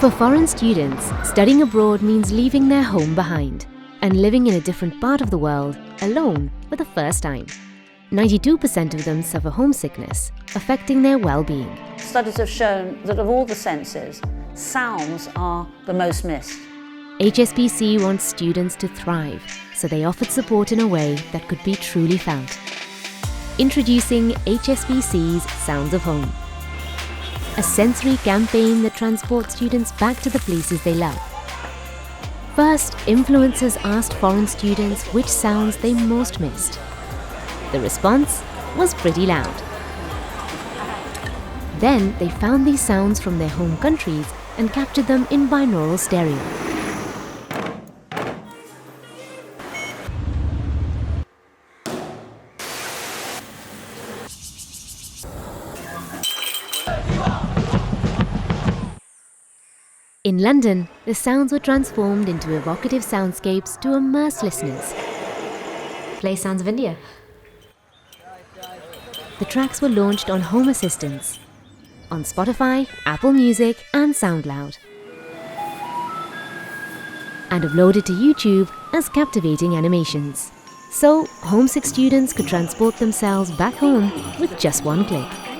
For foreign students, studying abroad means leaving their home behind and living in a different part of the world alone for the first time. 92% of them suffer homesickness, affecting their well-being. Studies have shown that of all the senses, sounds are the most missed. HSBC wants students to thrive, so they offered support in a way that could be truly felt. Introducing HSBC's Sounds of Home, a sensory campaign that transports students back to the places they love. First, influencers asked foreign students which sounds they most missed. The response was pretty loud. Then they found these sounds from their home countries and captured them in binaural stereo. In London, the sounds were transformed into evocative soundscapes to immerse listeners. Play Sounds of India. The tracks were launched on Home Assistants, on Spotify, Apple Music and SoundCloud, and uploaded to YouTube as captivating animations. So, homesick students could transport themselves back home with just one click.